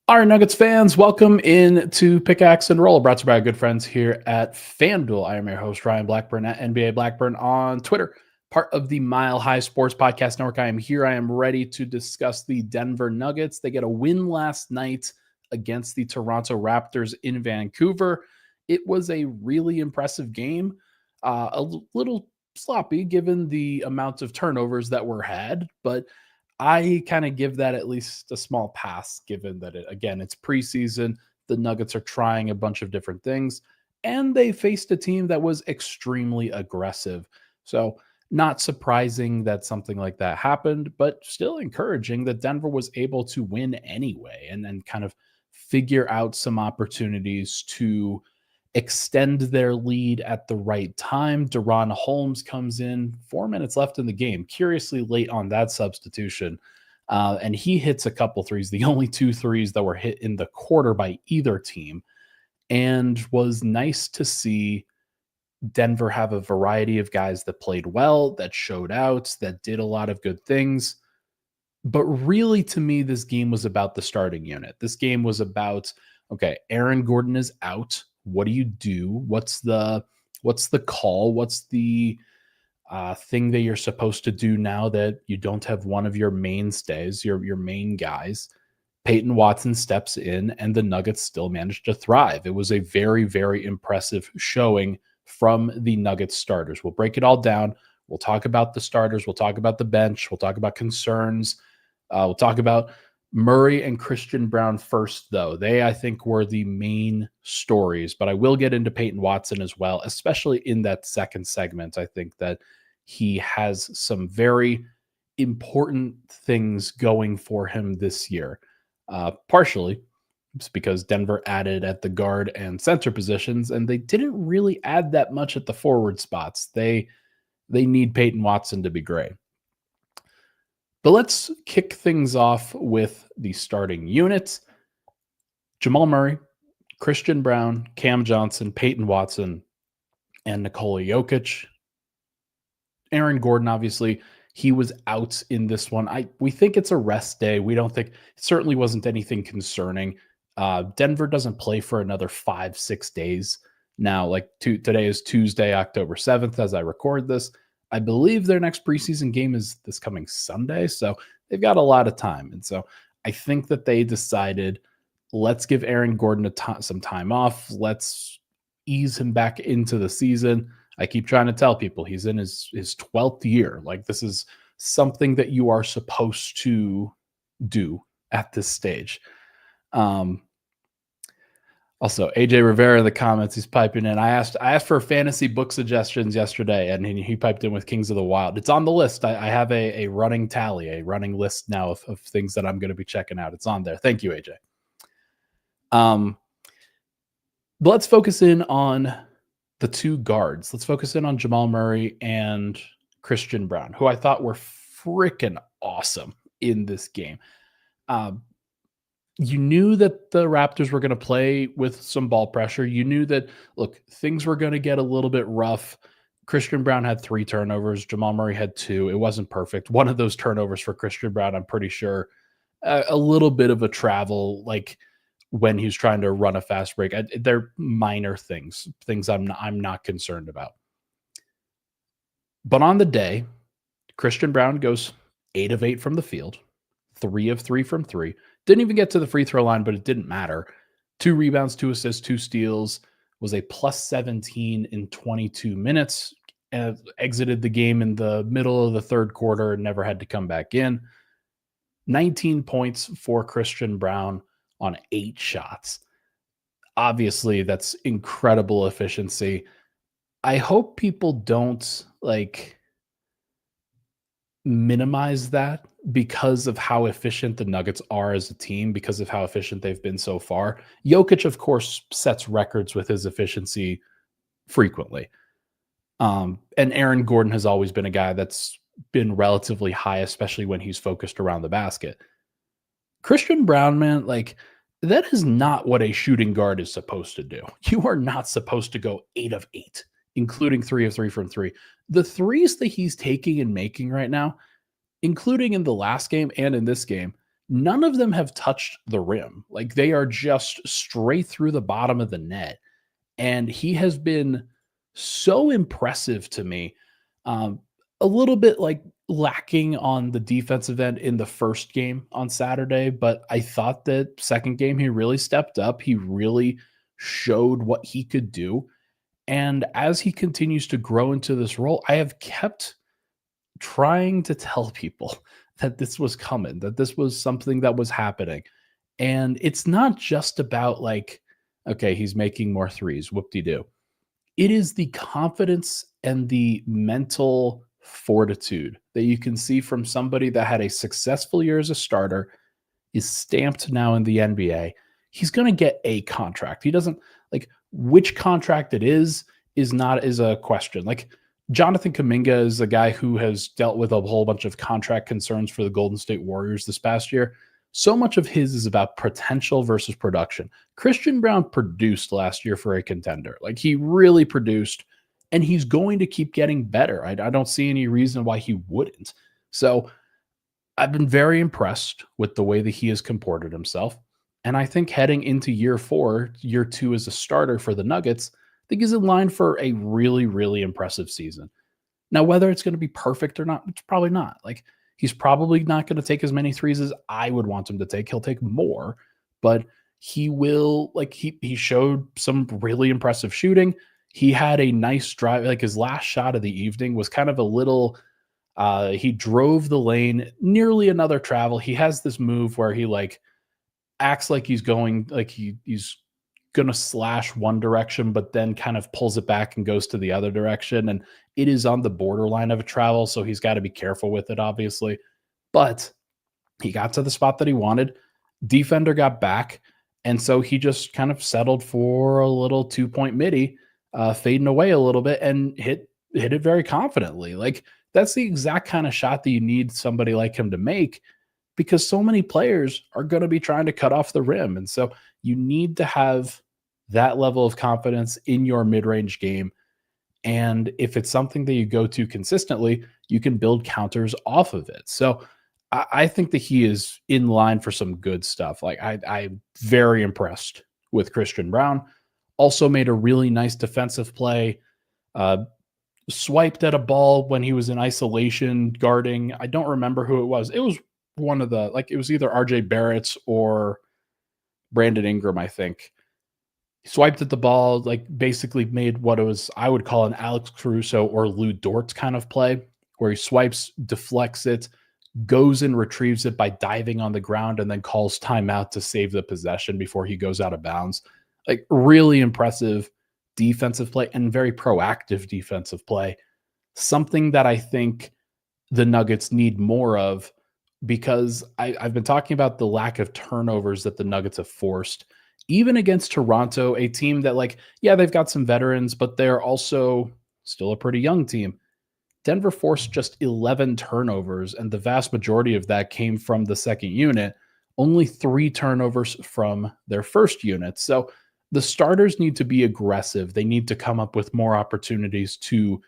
All right, Nuggets fans, welcome in to Pickaxe and Roll, brought to you by our good friends here at FanDuel. I am your host, Ryan Blackburn at NBA Blackburn on Twitter, part of the Mile High Sports Podcast Network. I am here. I am ready to discuss the Denver Nuggets. They get a win last night against the Toronto Raptors in Vancouver. It was a really impressive game, a little sloppy given the amount of turnovers that were had, but I kind of give that at least a small pass, given that, it's preseason. The Nuggets are trying a bunch of different things, and they faced a team that was extremely aggressive. So, not surprising that something like that happened, but still encouraging that Denver was able to win anyway and then kind of figure out some opportunities to extend their lead at the right time. Deron Holmes comes in, 4 minutes left in the game, curiously late on that substitution. And he hits a couple threes, the only 2 threes that were hit in the quarter by either team. And was nice to see Denver have a variety of guys that played well, that showed out, that did a lot of good things. But really, to me, this game was about the starting unit. This game was about, okay, Aaron Gordon is out. What do you do? What's the call? What's the thing that you're supposed to do now that you don't have one of your mainstays, your main guys? Peyton Watson steps in, and the Nuggets still managed to thrive. It was a very, very impressive showing from the Nuggets starters. We'll break it all down. We'll talk about the starters. We'll talk about the bench. We'll talk about concerns. We'll talk about Murray and Christian Braun first, though. They, I think, were the main stories, but I will get into Peyton Watson as well, especially in that second segment. I think that he has some very important things going for him this year. Partially, it's because Denver added at the guard and center positions, and they didn't really add that much at the forward spots. They need Peyton Watson to be great. But let's kick things off with the starting unit. Jamal Murray, Christian Braun, Cam Johnson, Peyton Watson, and Nikola Jokic. Aaron Gordon, obviously, he was out in this one. We think it's a rest day. We don't think, it certainly wasn't anything concerning. Denver doesn't play for another 5-6 days. Now, today is Tuesday, October 7th, as I record this. I believe their next preseason game is this coming Sunday, so they've got a lot of time. And so I think that they decided, let's give Aaron Gordon some time off. Let's ease him back into the season. I keep trying to tell people he's in his 12th year. This is something that you are supposed to do at this stage. Also, AJ Rivera in the comments, he's piping in. I asked for fantasy book suggestions yesterday, and he piped in with Kings of the Wild. It's on the list. I have a running tally, a running list now of things that I'm going to be checking out. It's on there. Thank you, AJ. But let's focus in on the 2 guards. Let's focus in on Jamal Murray and Christian Braun, who I thought were freaking awesome in this game. You knew that the Raptors were going to play with some ball pressure. You knew that, look, things were going to get a little bit rough. Christian Braun had 3 turnovers. Jamal Murray had 2. It wasn't perfect. One of those turnovers for Christian Braun, I'm pretty sure, a little bit of a travel, when he was trying to run a fast break. They're minor things I'm not concerned about. But on the day, Christian Braun goes 8 of 8 from the field, 3 of 3 from 3. Didn't even get to the free throw line, but it didn't matter. 2 rebounds, 2 assists, 2 steals, was a plus 17 in 22 minutes, and exited the game in the middle of the third quarter and never had to come back in. 19 points for Christian Braun on 8 shots. Obviously, that's incredible efficiency. I hope people don't minimize that because of how efficient the Nuggets are as a team, because of how efficient they've been so far. Jokic, of course, sets records with his efficiency frequently. And Aaron Gordon has always been a guy that's been relatively high, especially when he's focused around the basket. Christian Braun, man, that is not what a shooting guard is supposed to do. You are not supposed to go 8 of 8, including 3 of 3 from 3. The threes that he's taking and making right now, including in the last game and in this game, none of them have touched the rim. Like they are just straight through the bottom of the net. And he has been so impressive to me. Um, a little bit like lacking on the defensive end in the first game on Saturday, but I thought that second game he really stepped up. He really showed what he could do. And as he continues to grow into this role, I have kept trying to tell people that this was coming, that this was something that was happening. And it's not just about like, okay, he's making more threes, whoop de doo. It is the confidence and the mental fortitude that you can see from somebody that had a successful year as a starter, is stamped now in the NBA. He's going to get a contract. He doesn't like which contract it is not is a question. Like Jonathan Kuminga is a guy who has dealt with a whole bunch of contract concerns for the Golden State Warriors this past year. So much of his is about potential versus production. Christian Braun produced last year for a contender. Like he really produced, and he's going to keep getting better. I don't see any reason why he wouldn't. So I've been very impressed with the way that he has comported himself. And I think heading into year 4, year 2 as a starter for the Nuggets, I think he's in line for a really, really impressive season. Now, whether it's going to be perfect or not, it's probably not. Like, he's probably not going to take as many threes as I would want him to take. He'll take more, but he will, like, he showed some really impressive shooting. He had a nice drive. Like, his last shot of the evening was kind of a little, he drove the lane, nearly another travel. He has this move where he, like, acts like he's going, like, he's gonna slash one direction, but then kind of pulls it back and goes to the other direction. And it is on the borderline of a travel, so he's got to be careful with it, obviously. But he got to the spot that he wanted. Defender got back, and so he just kind of settled for a little 2-point midi, fading away a little bit, and hit it very confidently. Like that's the exact kind of shot that you need somebody like him to make, because so many players are going to be trying to cut off the rim. And so you need to have that level of confidence in your mid-range game. And if it's something that you go to consistently, you can build counters off of it. So I think that he is in line for some good stuff. Like I'm very impressed with Christian Braun. Also made a really nice defensive play. Swiped at a ball when he was in isolation guarding. I don't remember who it was. It was one of the, like, it was either RJ Barrett's or Brandon Ingram, I think. He swiped at the ball, like basically made what it was, I would call an Alex Caruso or Lou Dort kind of play, where he swipes, deflects it, goes and retrieves it by diving on the ground, and then calls timeout to save the possession before he goes out of bounds. Like really impressive defensive play and very proactive defensive play. Something that I think the Nuggets need more of, because I've been talking about the lack of turnovers that the Nuggets have forced, even against Toronto, a team that, like, yeah, they've got some veterans, but they're also still a pretty young team. Denver forced just 11 turnovers, and the vast majority of that came from the second unit, only 3 turnovers from their first unit. So the starters need to be aggressive. They need to come up with more opportunities to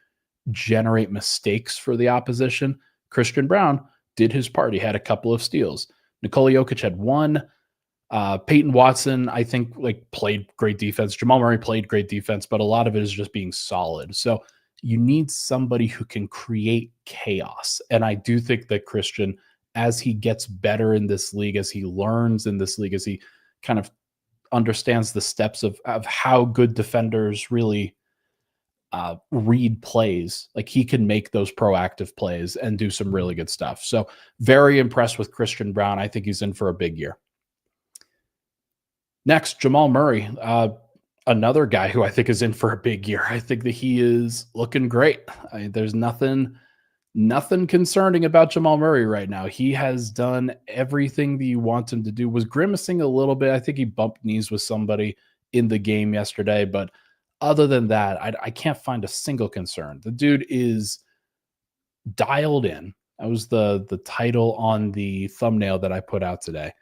generate mistakes for the opposition. Christian Braun did his part. He had a couple of steals. Nikola Jokic had 1. Peyton Watson, I think, like, played great defense. Jamal Murray played great defense, but a lot of it is just being solid. So you need somebody who can create chaos. And I do think that Christian, as he gets better in this league, as he learns in this league, as he kind of understands the steps of how good defenders really read plays, like he can make those proactive plays and do some really good stuff. So very impressed with Christian Braun. I think he's in for a big year. Next, Jamal Murray, another guy who I think is in for a big year. I think that he is looking great. There's nothing concerning about Jamal Murray right now. He has done everything that you want him to do. Was grimacing a little bit. I think he bumped knees with somebody in the game yesterday, but other than that, I can't find a single concern. The dude is dialed in. That was the title on the thumbnail that I put out today.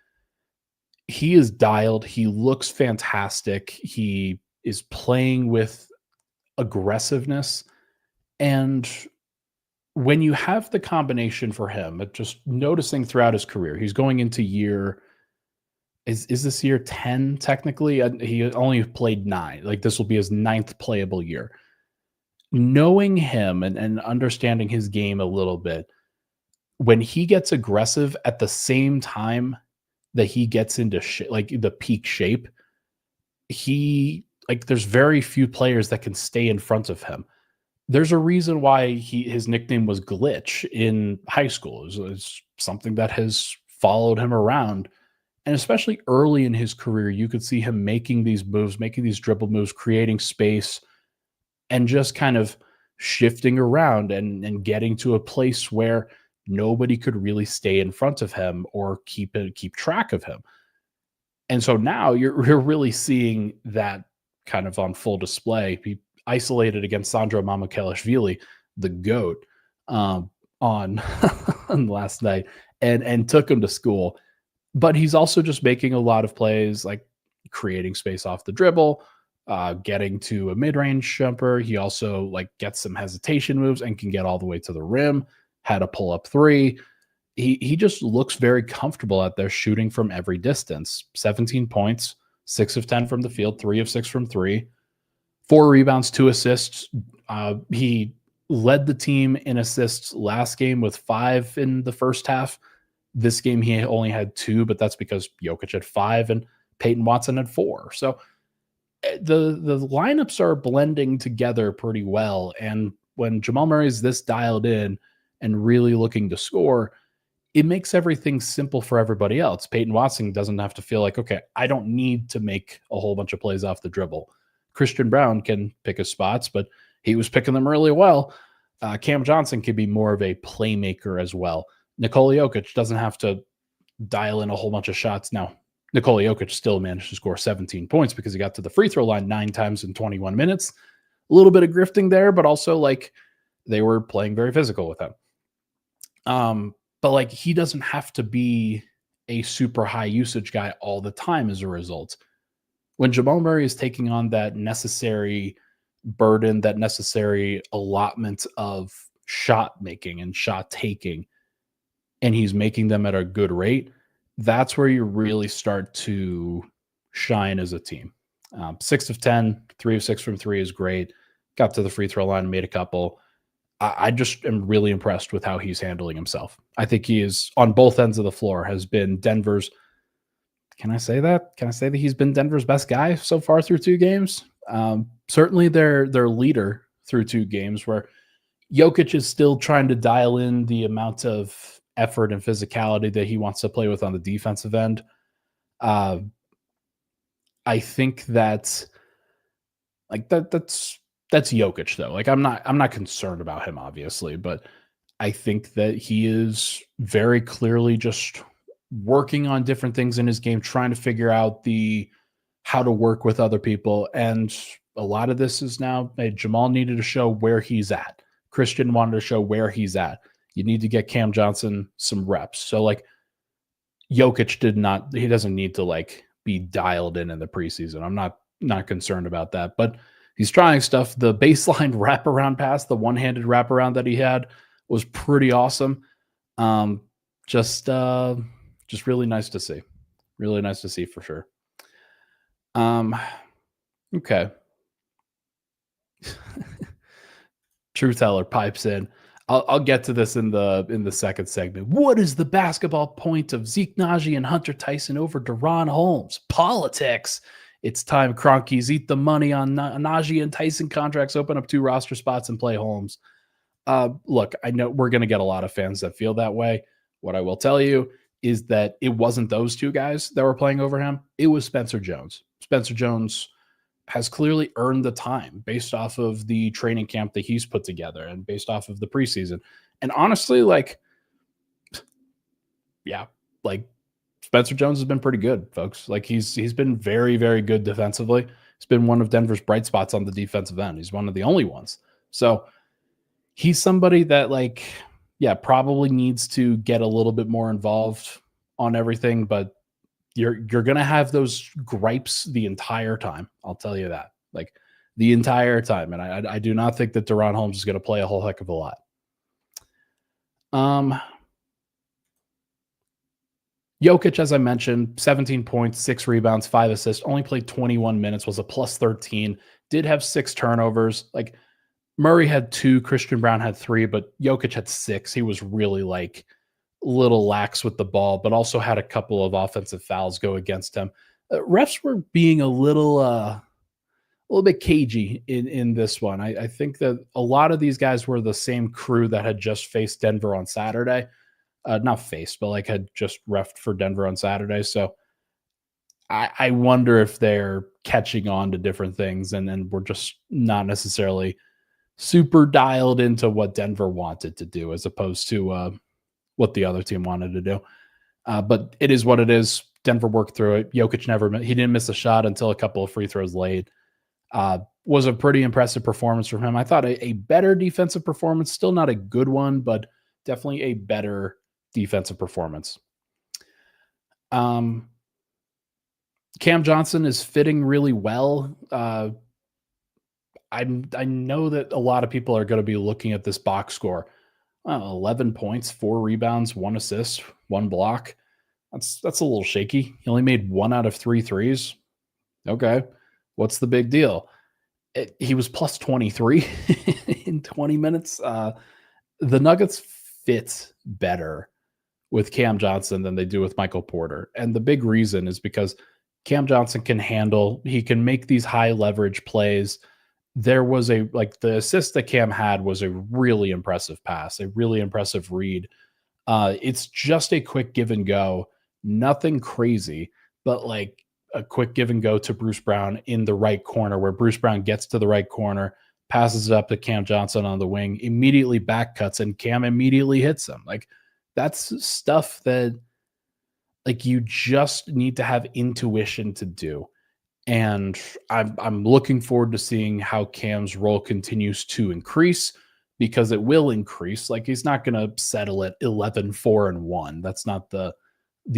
He is dialed. He looks fantastic. He is playing with aggressiveness. And when you have the combination for him, just noticing throughout his career, he's going into is this year 10 technically? He only played 9. Like this will be his 9th playable year. Knowing him and understanding his game a little bit, when he gets aggressive at the same time that he gets into like the peak shape, there's very few players that can stay in front of him. There's a reason why his nickname was Glitch in high school. It's something that has followed him around. And especially early in his career, you could see him making these moves, making these dribble moves, creating space, and just kind of shifting around and getting to a place where nobody could really stay in front of him or keep track of him. And so now you're really seeing that kind of on full display. He isolated against Sandro Mamukelashvili, the GOAT, on on last night and took him to school. But he's also just making a lot of plays, like creating space off the dribble, getting to a mid-range jumper. He also like gets some hesitation moves and can get all the way to the rim. Had a pull-up 3. He just looks very comfortable out there shooting from every distance. 17 points, 6 of 10 from the field, 3 of 6 from 3, 4 rebounds, 2 assists. He led the team in assists last game with 5 in the first half. This game he only had 2, but that's because Jokic had 5 and Peyton Watson had 4. So the lineups are blending together pretty well. And when Jamal Murray is this dialed in and really looking to score, it makes everything simple for everybody else. Peyton Watson doesn't have to feel like, okay, I don't need to make a whole bunch of plays off the dribble. Christian Braun can pick his spots, but he was picking them really well. Cam Johnson can be more of a playmaker as well. Nikola Jokic doesn't have to dial in a whole bunch of shots. Now, Nikola Jokic still managed to score 17 points because he got to the free throw line 9 times in 21 minutes. A little bit of grifting there, but also like they were playing very physical with him. But like he doesn't have to be a super high usage guy all the time as a result. When Jamal Murray is taking on that necessary burden, that necessary allotment of shot making and shot taking, and he's making them at a good rate, that's where you really start to shine as a team. 6 of 10, 3 of 6 from 3 is great. Got to the free throw line, made a couple. I just am really impressed with how he's handling himself. I think he is, on both ends of the floor, has been Denver's, can I say that? Can I say that he's been Denver's best guy so far through 2 games? Certainly their leader through 2 games, where Jokic is still trying to dial in the amount of effort and physicality that he wants to play with on the defensive end. I think that that's Jokic though. Like I'm not concerned about him, obviously, but I think that he is very clearly just working on different things in his game, trying to figure out how to work with other people. And a lot of this is now, hey, Jamal needed to show where he's at. Christian wanted to show where he's at. You need to get Cam Johnson some reps. So like Jokic he doesn't need to like be dialed in the preseason. I'm not concerned about that, but he's trying stuff. The baseline wraparound pass, the one-handed wraparound that he had was pretty awesome. Just really nice to see. Really nice to see for sure. Okay. True Teller pipes in. I'll get to this in the second segment. What is the basketball point of Zeke Naji and Hunter Tyson over Deron Holmes? Politics. It's time Cronkies eat the money on Naji and Tyson contracts, open up 2 roster spots, and play Holmes. Look, I know we're going to get a lot of fans that feel that way. What I will tell you is that it wasn't those 2 guys that were playing over him. It was Spencer Jones. Spencer Jones has clearly earned the time based off of the training camp that he's put together and based off of the preseason. And honestly, Spencer Jones has been pretty good, folks. Like he's been very, very good defensively. He's been one of Denver's bright spots on the defensive end. He's one of the only ones. So he's somebody that probably needs to get a little bit more involved on everything, but you're going to have those gripes the entire time. I'll tell you that, like the entire time. And I do not think that Deron Holmes is going to play a whole heck of a lot. Um, Jokic, as I mentioned, 17 points, 6 rebounds, 5 assists, only played 21 minutes, was a plus 13, did have 6 turnovers. Like Murray had 2, Christian Braun had 3, but Jokic had 6. He was really like little lax with the ball, but also had a couple of offensive fouls go against him. Refs were being a little bit cagey in this one. I think that a lot of these guys were the same crew that had just faced Denver on Saturday. Not faced, but like had just refed for Denver on Saturday. So I wonder if they're catching on to different things and we're just not necessarily super dialed into what Denver wanted to do as opposed to what the other team wanted to do. But it is what it is. Denver worked through it. Jokic he didn't miss a shot until a couple of free throws late. Was a pretty impressive performance from him. I thought a better defensive performance, still not a good one, but definitely a better defensive performance. Cam Johnson is fitting really well. I know that a lot of people are going to be looking at this box score. 11 points, 4 rebounds, 1 assist, 1 block. That's a little shaky. He only made 1 out of 3 threes. Okay. What's the big deal? He was plus 23 in 20 minutes. The Nuggets fit better with Cam Johnson than they do with Michael Porter. And the big reason is because Cam Johnson he can make these high leverage plays. There was the assist that Cam had was a really impressive pass, a really impressive read. It's just a quick give and go, nothing crazy, but like a quick give and go to Bruce Brown in the right corner where Bruce Brown gets to the right corner, passes it up to Cam Johnson on the wing, immediately back cuts, and Cam immediately hits him. Like that's stuff that like you just need to have intuition to do. And I'm looking forward to seeing how Cam's role continues to increase because it will increase. Like he's not going to settle at 11, 4, and 1. That's not the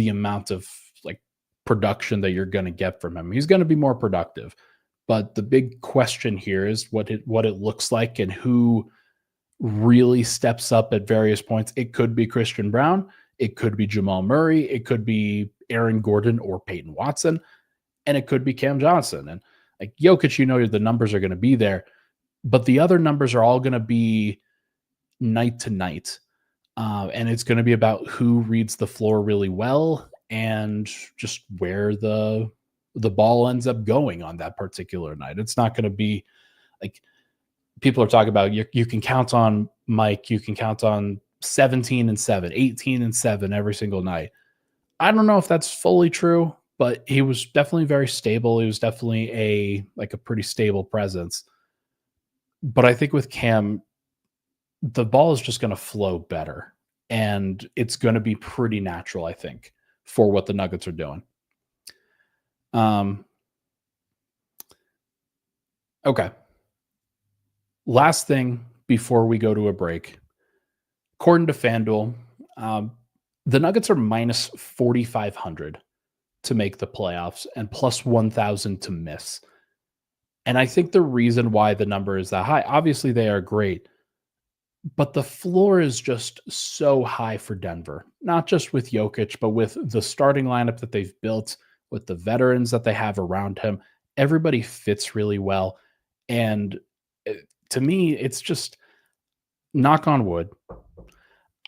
amount of like production that you're going to get from him. He's going to be more productive. But the big question here is what it looks like and who really steps up at various points. It could be Christian Braun. It could be Jamal Murray. It could be Aaron Gordon or Peyton Watson. And it could be Cam Johnson. And like Jokic, the numbers are going to be there. But the other numbers are all going to be night to night. And it's going to be about who reads the floor really well and just where the ball ends up going on that particular night. It's not going to be like people are talking about you can count on Mike, you can count on 17 and 7, 18 and 7 every single night. I don't know if that's fully true, but he was definitely very stable. He was definitely a pretty stable presence. But I think with Cam, the ball is just going to flow better. And it's going to be pretty natural, I think, for what the Nuggets are doing. Okay. Last thing before we go to a break. According to FanDuel, the Nuggets are minus 4,500 to make the playoffs and plus 1,000 to miss. And I think the reason why the number is that high, obviously they are great, but the floor is just so high for Denver, not just with Jokic, but with the starting lineup that they've built, with the veterans that they have around him. Everybody fits really well. And to me, it's just knock on wood.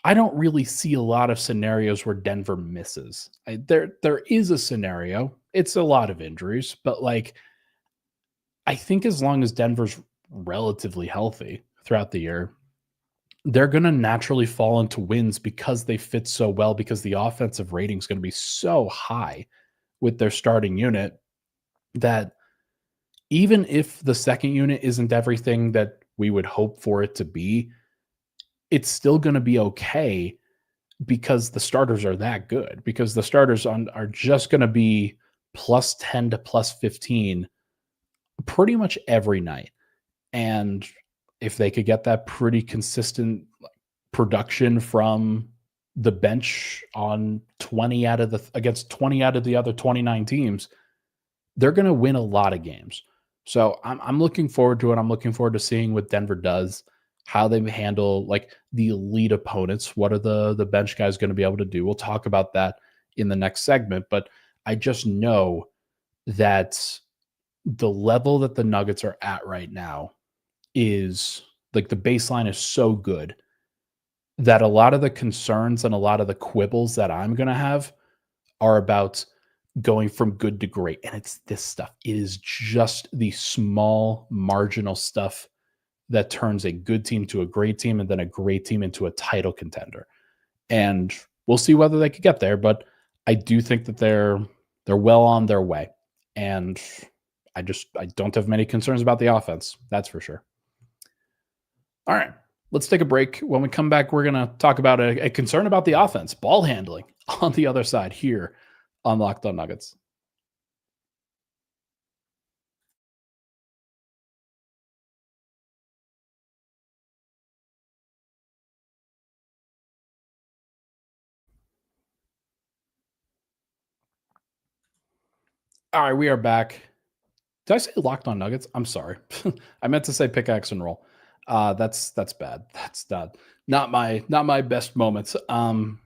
I don't really see a lot of scenarios where Denver misses. There is a scenario. It's a lot of injuries, but I think as long as Denver's relatively healthy throughout the year, they're going to naturally fall into wins because they fit so well, because the offensive rating is going to be so high with their starting unit that even if the second unit isn't everything that we would hope for it to be, it's still going to be okay because the starters are that good, because the starters are just going to be plus 10 to plus 15 pretty much every night. And if they could get that pretty consistent production from the bench on against 20 out of the other 29 teams, they're going to win a lot of games. So I'm looking forward to it. I'm looking forward to seeing what Denver does. how they handle like the elite opponents. What are the bench guys going to be able to do? We'll talk about that in the next segment, but I just know that the level that the Nuggets are at right now is like the baseline is so good that a lot of the concerns and a lot of the quibbles that I'm going to have are about going from good to great. And it's this stuff. It is just the small marginal stuff that turns a good team to a great team and then a great team into a title contender. And we'll see whether they could get there, but I do think that they're well on their way. And I don't have many concerns about the offense. That's for sure. All right. Let's take a break. When we come back, we're going to talk about a concern about the offense, ball handling on the other side here on Locked On Nuggets. All right, we are back. Did I say Locked On Nuggets? I'm sorry. I meant to say Pickaxe and Roll. That's bad. That's not my best moments. I'm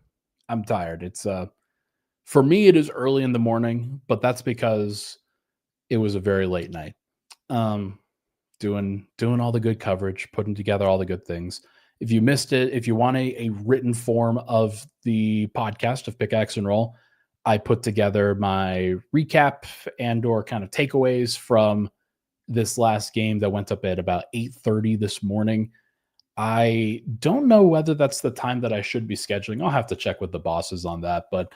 tired. It's for me it is early in the morning, but that's because it was a very late night. Um, doing all the good coverage, putting together all the good things. If you missed it, if you want a written form of the podcast of Pickaxe and Roll, I put together my recap and or kind of takeaways from this last game that went up at about 8:30 this morning. I don't know whether that's the time that I should be scheduling. I'll have to check with the bosses on that, but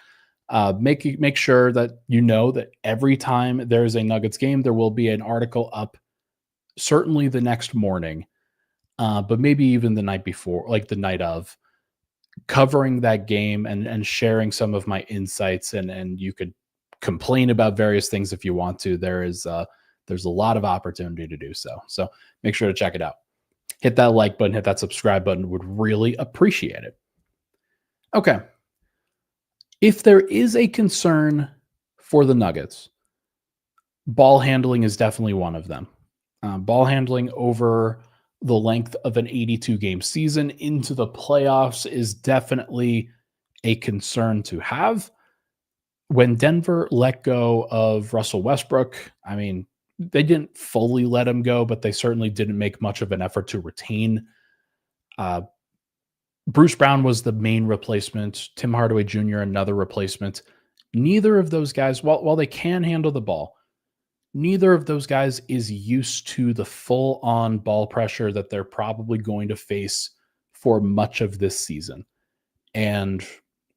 make sure that you know that every time there's a Nuggets game, there will be an article up. Certainly the next morning, but maybe even the night before, like the night of, covering that game and sharing some of my insights. And you could complain about various things if you want to. There's a lot of opportunity to do so. So make sure to check it out. Hit that like button, hit that subscribe button. Would really appreciate it. Okay. If there is a concern for the Nuggets, ball handling is definitely one of them. Ball handling over the length of an 82 game season into the playoffs is definitely a concern to have. When Denver let go of Russell Westbrook, I mean, they didn't fully let him go, but they certainly didn't make much of an effort to retain. Bruce Brown was the main replacement. Tim Hardaway Jr., another replacement. Neither of those guys, while they can handle the ball, neither of those guys is used to the full on ball pressure that they're probably going to face for much of this season. And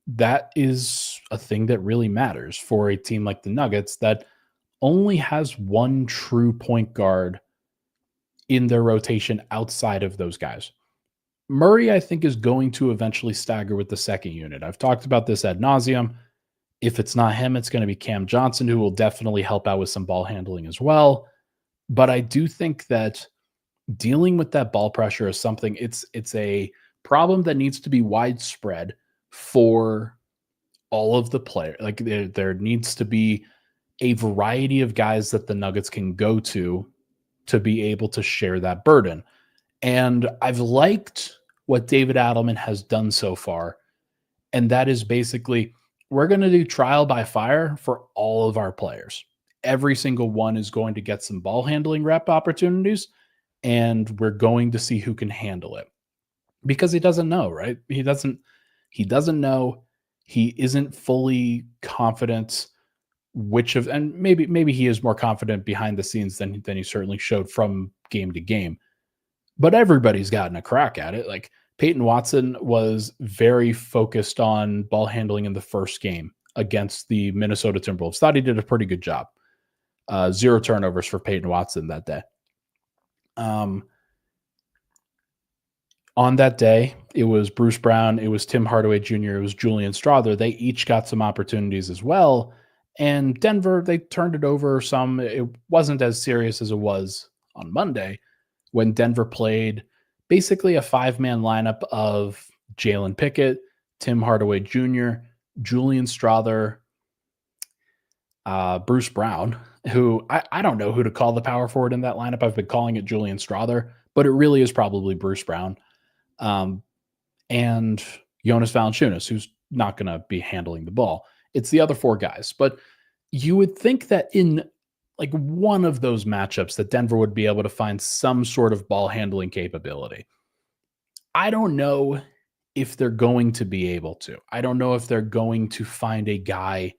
that is a thing that really matters for a team like the Nuggets that only has one true point guard in their rotation outside of those guys. Murray, I think, is going to eventually stagger with the second unit. I've talked about this ad nauseum. If it's not him, it's going to be Cam Johnson, who will definitely help out with some ball handling as well. But I do think that dealing with that ball pressure is something, it's a problem that needs to be widespread for all of the players. Like there needs to be a variety of guys that the Nuggets can go to be able to share that burden. And I've liked what David Adelman has done so far. And that is basically, we're going to do trial by fire for all of our players. Every single one is going to get some ball handling rep opportunities, and we're going to see who can handle it. Because he doesn't know, right? He doesn't know. He isn't fully confident and maybe he is more confident behind the scenes than he certainly showed from game to game. But everybody's gotten a crack at it. Like Peyton Watson was very focused on ball handling in the first game against the Minnesota Timberwolves. Thought he did a pretty good job. 0 turnovers for Peyton Watson that day. On that day, it was Bruce Brown, it was Tim Hardaway Jr., it was Julian Strawther. They each got some opportunities as well. And Denver, they turned it over some. It wasn't as serious as it was on Monday when Denver played basically a 5-man lineup of Jalen Pickett, Tim Hardaway Jr., Julian Strawther, Bruce Brown, who I don't know who to call the power forward in that lineup. I've been calling it Julian Strawther, but it really is probably Bruce Brown and Jonas Valanciunas, who's not going to be handling the ball. It's the other four guys. But you would think that in like one of those matchups that Denver would be able to find some sort of ball handling capability. I don't know if they're going to be able to. I don't know if they're going to find a guy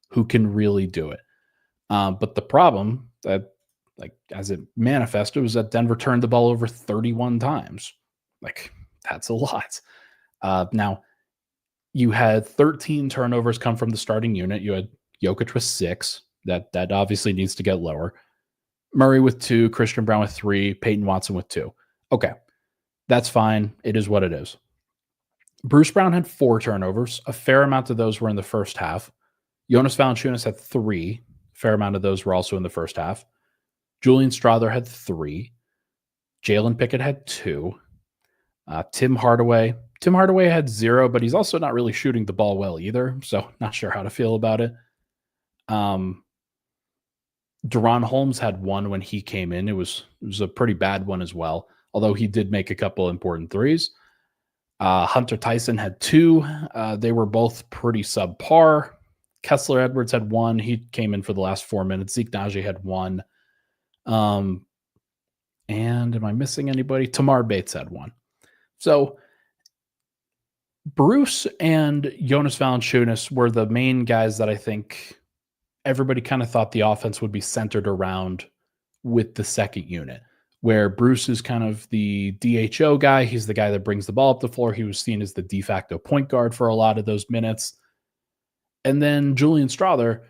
who can really do it. But the problem that, like, as it manifested, was that Denver turned the ball over 31 times. Like, that's a lot. Now, you had 13 turnovers come from the starting unit. You had Jokic with 6. That obviously needs to get lower. Murray with 2, Christian Braun with 3, Peyton Watson with 2. Okay, that's fine. It is what it is. Bruce Brown had 4 turnovers. A fair amount of those were in the first half. Jonas Valanciunas had 3. A fair amount of those were also in the first half. Julian Strawther had 3. Jalen Pickett had 2. Tim Hardaway had 0, but he's also not really shooting the ball well either, so not sure how to feel about it. Deron Holmes had 1 when he came in. It was a pretty bad one as well, although he did make a couple important threes. Hunter Tyson had 2. They were both pretty subpar. Kessler Edwards had 1. He came in for the last 4 minutes. Zeke Naji had 1. And am I missing anybody? Tamar Bates had 1. So Bruce and Jonas Valanciunas were the main guys that I think everybody kind of thought the offense would be centered around with the second unit, where Bruce is kind of the DHO guy. He's the guy that brings the ball up the floor. He was seen as the de facto point guard for a lot of those minutes. And then Julian Strawther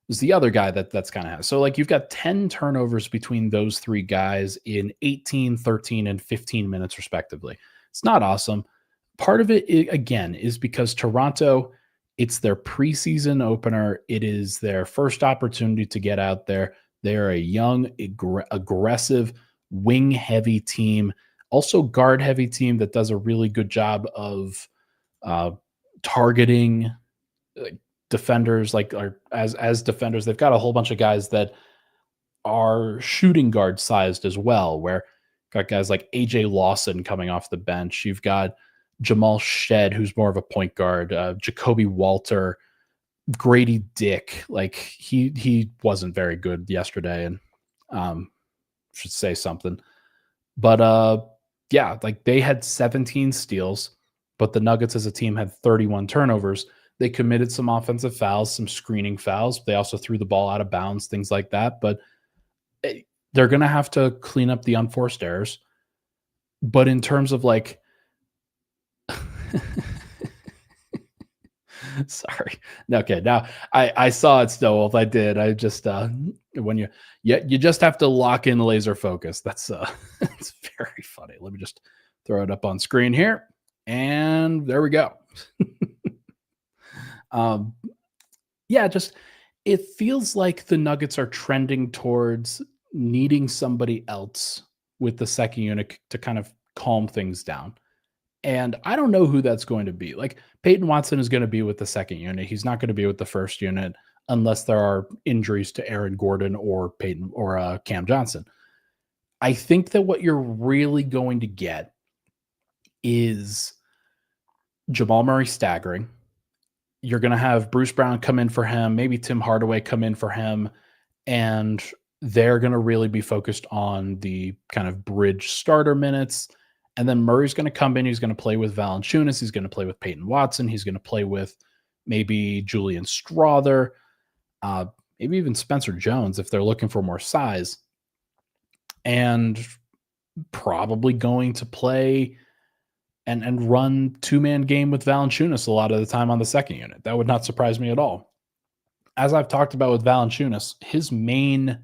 is the other guy that's kind of, so like you've got 10 turnovers between those 3 guys in 18, 13, and 15 minutes respectively. It's not awesome. Part of it, again, is because Toronto, it's their preseason opener. It is their first opportunity to get out there. They're a young, aggressive, wing-heavy team, also guard-heavy team that does a really good job of targeting defenders. As defenders, they've got a whole bunch of guys that are shooting guard sized as well, where got guys like AJ Lawson coming off the bench. You've got Jamal Shed, who's more of a point guard, Jacoby Walter, Grady Dick. Like he wasn't very good yesterday, and should say something. But yeah, like they had 17 steals, but the Nuggets as a team had 31 turnovers. They committed some offensive fouls, some screening fouls. They also threw the ball out of bounds, things like that. But they're going to have to clean up the unforced errors. But in terms of like, sorry. Okay. Now I saw it, Stowolf. I did. I just, when you just have to lock in laser focus. That's it's very funny. Let me just throw it up on screen here. And there we go. Yeah, just, it feels like the Nuggets are trending towards needing somebody else with the second unit to kind of calm things down. And I don't know who that's going to be. Like Peyton Watson is going to be with the second unit. He's not going to be with the first unit unless there are injuries to Aaron Gordon or Peyton or Cam Johnson. I think that what you're really going to get is Jamal Murray staggering. You're going to have Bruce Brown come in for him, maybe Tim Hardaway come in for him, and they're going to really be focused on the kind of bridge starter minutes. And then Murray's going to come in. He's going to play with Valanciunas. He's going to play with Peyton Watson. He's going to play with maybe Julian Strawther, maybe even Spencer Jones if they're looking for more size. And probably going to play and run 2-man game with Valanciunas a lot of the time on the second unit. That would not surprise me at all. As I've talked about with Valanciunas, his main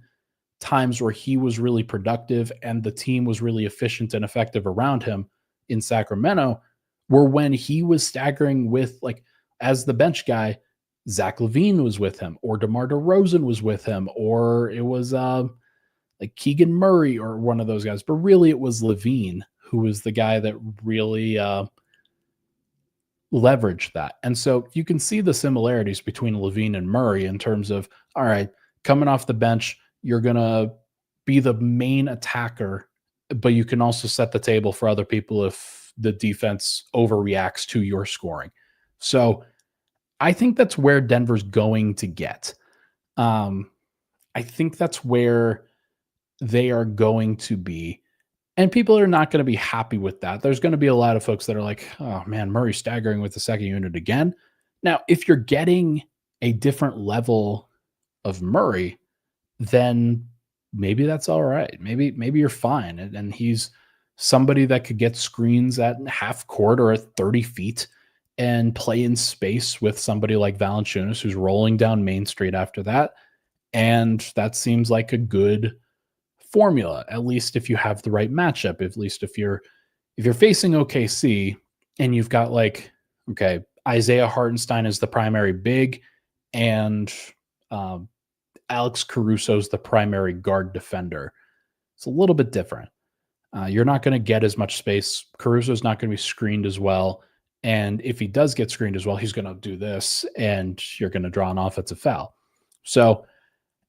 times where he was really productive and the team was really efficient and effective around him in Sacramento were when he was staggering with, like, as the bench guy, Zach LaVine was with him, or DeMar DeRozan was with him, or it was like Keegan Murray or one of those guys. But really it was LaVine who was the guy that really leveraged that. And so you can see the similarities between LaVine and Murray in terms of, all right, coming off the bench, you're going to be the main attacker but you can also set the table for other people if the defense overreacts to your scoring. So I think that's where Denver's going to get. I think that's where they are going to be. And people are not going to be happy with that. There's going to be a lot of folks that are like, oh man, Murray's staggering with the second unit again. Now, if you're getting a different level of Murray, then maybe that's all right. Maybe you're fine. And he's somebody that could get screens at half court or at 30 feet and play in space with somebody like Valanciunas, who's rolling down Main Street after that. And that seems like a good formula, at least if you have the right matchup. At least if you're facing OKC and you've got like, okay, Isaiah Hartenstein is the primary big, and Alex Caruso is the primary guard defender. It's a little bit different. You're not going to get as much space. Caruso is not going to be screened as well. And if he does get screened as well, he's going to do this, and you're going to draw an offensive foul. So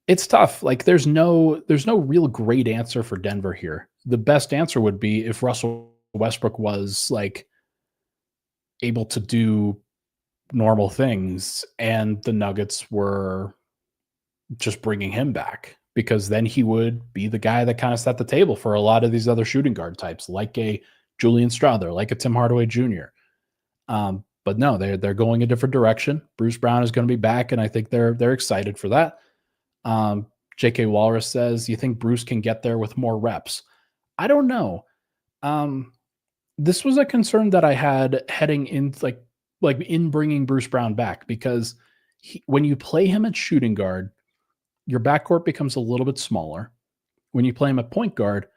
it's tough. Like there's no real great answer for Denver here. The best answer would be if Russell Westbrook was like able to do normal things and the Nuggets were just bringing him back, because then he would be the guy that kind of set the table for a lot of these other shooting guard types, like a Julian Strawther, like a Tim Hardaway Jr. But no, they're going a different direction. Bruce Brown is going to be back, and I think they're excited for that. JK Walrus says, you think Bruce can get there with more reps? I don't know. This was a concern that I had heading in, like in bringing Bruce Brown back, because when you play him at shooting guard, your backcourt becomes a little bit smaller. When you play him at point guard,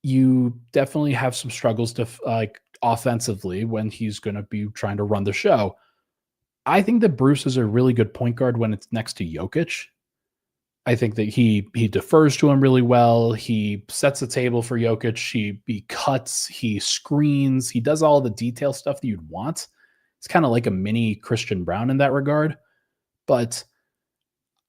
you definitely have some struggles to like offensively when he's going to be trying to run the show. I think that Bruce is a really good point guard when it's next to Jokic. I think that he defers to him really well. He sets the table for Jokic. He cuts, he screens, he does all the detail stuff that you'd want. It's kind of like a mini Christian Braun in that regard. But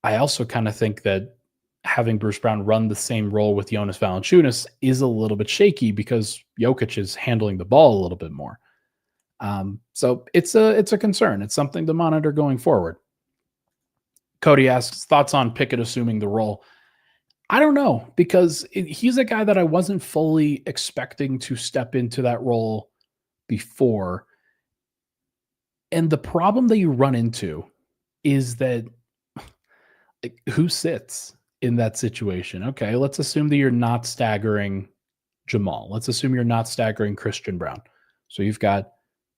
I also kind of think that having Bruce Brown run the same role with Jonas Valanciunas is a little bit shaky because Jokic is handling the ball a little bit more. So it's a concern. It's something to monitor going forward. Cody asks, thoughts on Pickett assuming the role? I don't know, because he's a guy that I wasn't fully expecting to step into that role before. And the problem that you run into is that who sits in that situation? Okay, let's assume that you're not staggering Jamal. Let's assume you're not staggering Christian Braun. So you've got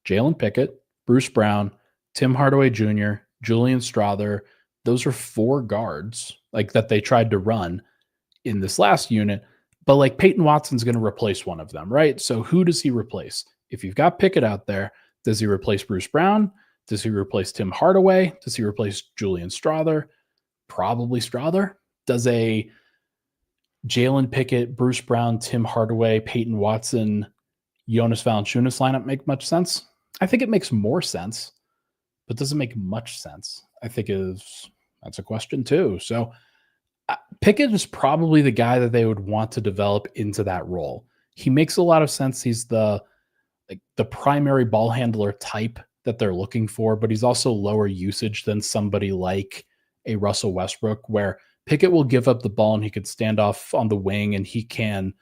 Jalen Pickett, Bruce Brown, Tim Hardaway Jr., Julian Strawther. Those are four guards like that they tried to run in this last unit, but like Peyton Watson's going to replace one of them, right? So who does he replace? If you've got Pickett out there, does he replace Bruce Brown? Does he replace Tim Hardaway? Does he replace Julian Strawther? Probably Strawther. Does a Jalen Pickett, Bruce Brown, Tim Hardaway, Peyton Watson, Jonas Valanciunas lineup make much sense? I think it makes more sense, but does it make much sense? I think that's a question too. So Pickett is probably the guy that they would want to develop into that role. He makes a lot of sense. He's the primary ball handler type that they're looking for, but he's also lower usage than somebody like a Russell Westbrook, where Pickett will give up the ball and he could stand off on the wing and he can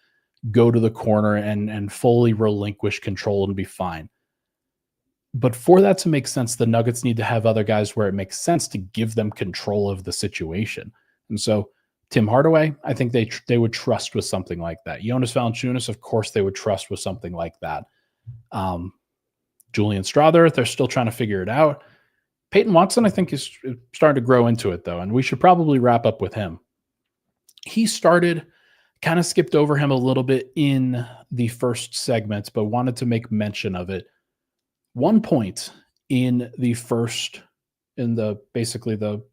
go to the corner and fully relinquish control and be fine. But for that to make sense, the Nuggets need to have other guys where it makes sense to give them control of the situation. And so Tim Hardaway, I think they would trust with something like that. Jonas Valanciunas, of course, they would trust with something like that. Julian Strawther, they're still trying to figure it out. Peyton Watson, I think, is starting to grow into it, though, and we should probably wrap up with him. He started, kind of skipped over him a little bit in the first segment, but wanted to make mention of it. 1 point in basically the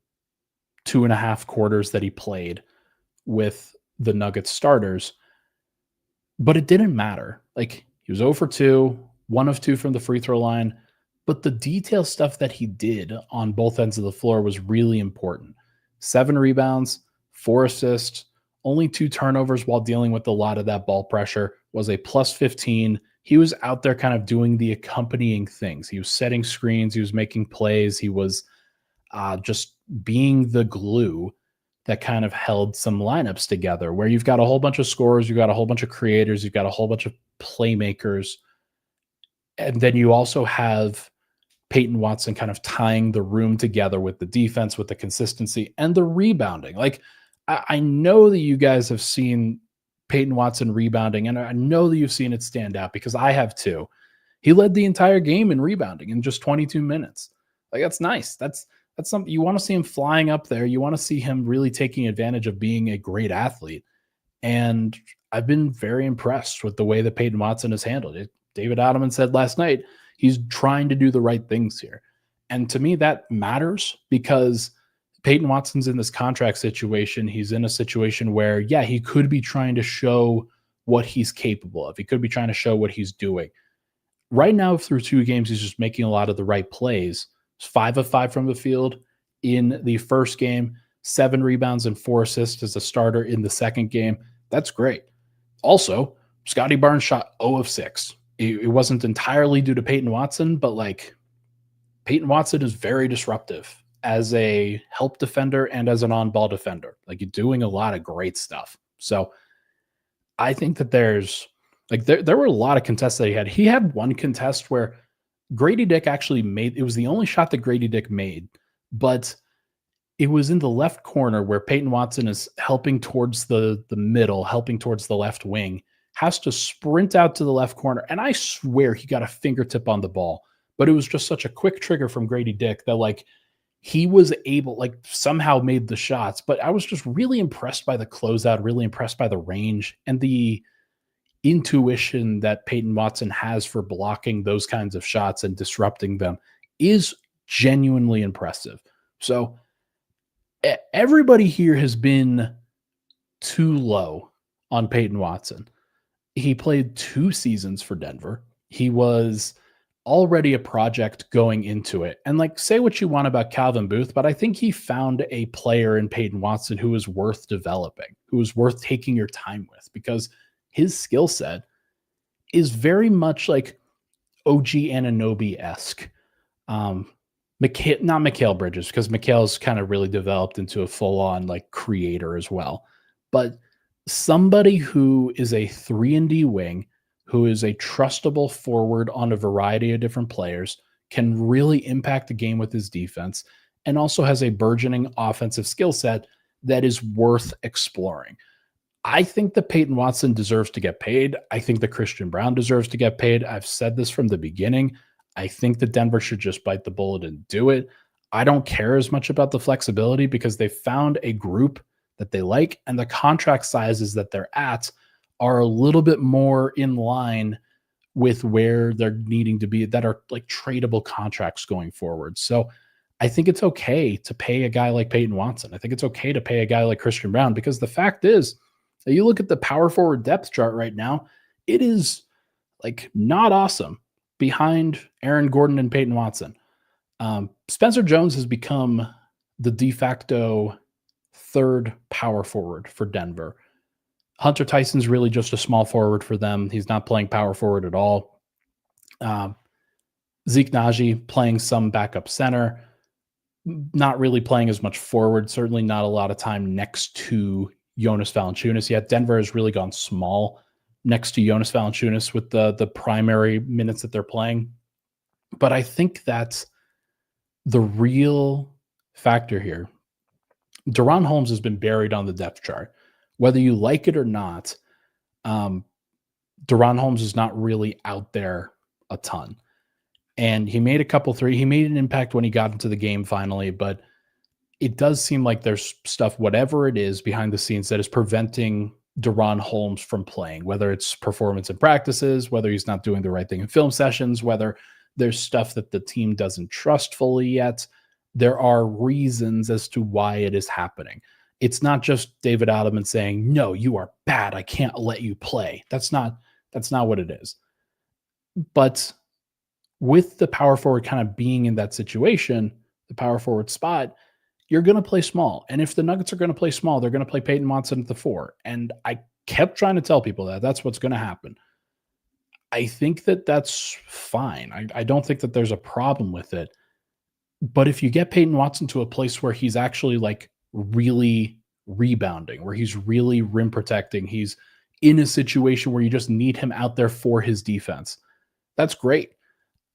2.5 quarters that he played with the Nuggets starters, but it didn't matter. Like, he was 0 for 2, 1 of 2 from the free throw line, but the detail stuff that he did on both ends of the floor was really important. 7 rebounds, 4 assists, only 2 turnovers while dealing with a lot of that ball pressure, was a plus 15. He was out there kind of doing the accompanying things. He was setting screens, he was making plays, he was just being the glue that kind of held some lineups together, where you've got a whole bunch of scorers, you've got a whole bunch of creators, you've got a whole bunch of playmakers, and then you also have Peyton Watson kind of tying the room together with the defense, with the consistency and the rebounding. Like, I know that you guys have seen Peyton Watson rebounding, and I know that you've seen it stand out because I have too. He led the entire game in rebounding in just 22 minutes. Like, that's nice. That's something you want to see him flying up there. You want to see him really taking advantage of being a great athlete. And I've been very impressed with the way that Peyton Watson has handled it. David Adelman said last night, he's trying to do the right things here. And to me, that matters because Peyton Watson's in this contract situation. He's in a situation where, yeah, he could be trying to show what he's capable of. He could be trying to show what he's doing. Right now, through 2 games, he's just making a lot of the right plays. 5 of 5 from the field in the first game, 7 rebounds and 4 assists as a starter in the second game. That's great. Also, Scotty Barnes shot 0 of 6. It wasn't entirely due to Peyton Watson, but like, Peyton Watson is very disruptive as a help defender and as an on-ball defender. Like, you're doing a lot of great stuff. So I think that there's like there were a lot of contests that he had. He had one contest where Grady Dick actually made, it was the only shot that Grady Dick made, but it was in the left corner where Peyton Watson is helping towards the middle, helping towards the left wing, has to sprint out to the left corner. And I swear he got a fingertip on the ball, but it was just such a quick trigger from Grady Dick that like he was able, like somehow made the shots. But I was just really impressed by the closeout, really impressed by the range and the intuition that Peyton Watson has for blocking those kinds of shots and disrupting them is genuinely impressive. So everybody here has been too low on Peyton Watson. He played 2 seasons for Denver. He was already a project going into it. And like, say what you want about Calvin Booth, but I think he found a player in Peyton Watson who is worth developing, who is worth taking your time with, because his skill set is very much like OG Anunoby-esque. Not Mikal Bridges, because Mikal's kind of really developed into a full-on like creator as well. But somebody who is a 3-and-D wing, who is a trustable forward on a variety of different players, can really impact the game with his defense, and also has a burgeoning offensive skill set that is worth exploring. I think that Peyton Watson deserves to get paid. I think that Christian Braun deserves to get paid. I've said this from the beginning. I think that Denver should just bite the bullet and do it. I don't care as much about the flexibility because they found a group that they like, and the contract sizes that they're at are a little bit more in line with where they're needing to be, that are like tradable contracts going forward. So I think it's okay to pay a guy like Peyton Watson. I think it's okay to pay a guy like Christian Braun, because the fact is, you look at the power forward depth chart right now, it is like not awesome behind Aaron Gordon and Peyton Watson. Spencer Jones has become the de facto 3rd power forward for Denver. Hunter Tyson's really just a small forward for them. He's not playing power forward at all. Zeke Naji playing some backup center, not really playing as much forward, certainly not a lot of time next to Jonas Valanciunas yet. Denver has really gone small next to Jonas Valanciunas with the primary minutes that they're playing. But I think that's the real factor here. DaRon Holmes has been buried on the depth chart. Whether you like it or not, DaRon Holmes is not really out there a ton. And he made a couple three. He made an impact when he got into the game finally, but it does seem like there's stuff, whatever it is behind the scenes, that is preventing DaRon Holmes from playing, whether it's performance in practices, whether he's not doing the right thing in film sessions, whether there's stuff that the team doesn't trust fully yet. There are reasons as to why it is happening. It's not just David Adelman saying, no, you are bad, I can't let you play. That's not what it is. But with the power forward kind of being in that situation, the power forward spot, you're going to play small. And if the Nuggets are going to play small, they're going to play Peyton Watson at the 4. And I kept trying to tell people that that's what's going to happen. I think that that's fine. I don't think that there's a problem with it. But if you get Peyton Watson to a place where he's actually like really rebounding, where he's really rim protecting, he's in a situation where you just need him out there for his defense, that's great.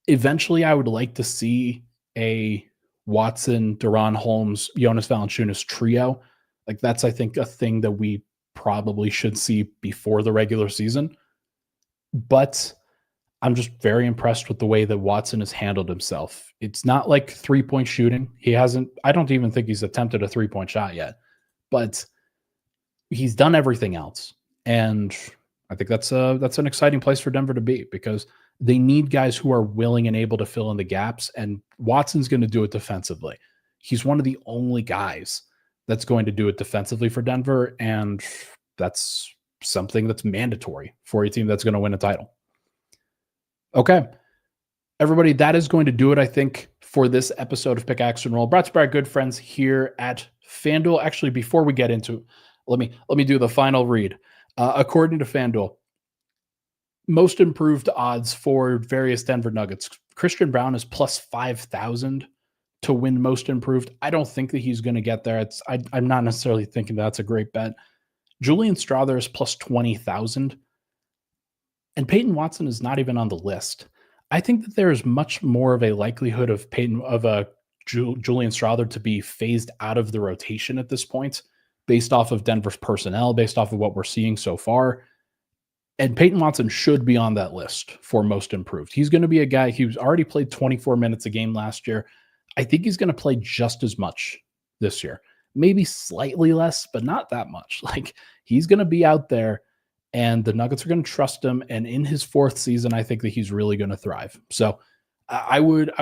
Eventually, I would like to see a Watson, Deron Holmes, Jonas Valanciunas trio. Like that's, I think, a thing that we probably should see before the regular season. But I'm just very impressed with the way that Watson has handled himself. It's not like 3-point shooting. I don't even think he's attempted a 3-point shot yet, but he's done everything else. And I think that's an exciting place for Denver to be because they need guys who are willing and able to fill in the gaps. And Watson's going to do it defensively. He's one of the only guys that's going to do it defensively for Denver. And that's something that's mandatory for a team that's going to win a title. Okay. Everybody, that is going to do it, I think, for this episode of Pickaxe and Roll. Brought to you by our good friends here at FanDuel. Actually, before we get into it, let me do the final read. According to FanDuel, most improved odds for various Denver Nuggets. Christian Braun is plus 5,000 to win most improved. I don't think that he's going to get there. I'm not necessarily thinking that's a great bet. Julian Strawther is plus 20,000. And Peyton Watson is not even on the list. I think that there is much more of a likelihood of Julian Strawther to be phased out of the rotation at this point, based off of Denver's personnel, based off of what we're seeing so far. And Peyton Watson should be on that list for most improved. He's going to be a guy who's already played 24 minutes a game last year. I think he's going to play just as much this year. Maybe slightly less, but not that much. Like he's going to be out there. And the Nuggets are going to trust him. And in his 4th season, I think that he's really going to thrive. So I would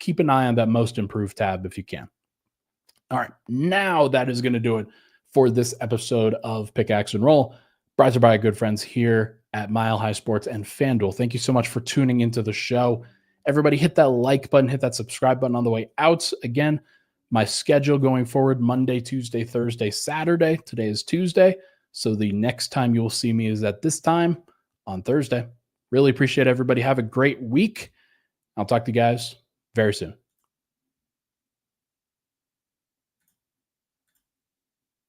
keep an eye on that most improved tab if you can. All right. Now that is going to do it for this episode of Pickaxe and Roll, brought to you by our good friends here at Mile High Sports and FanDuel. Thank you so much for tuning into the show. Everybody hit that like button, hit that subscribe button on the way out. Again, my schedule going forward, Monday, Tuesday, Thursday, Saturday. Today is Tuesday. So the next time you will see me is at this time on Thursday. Really appreciate everybody. Have a great week. I'll talk to you guys very soon.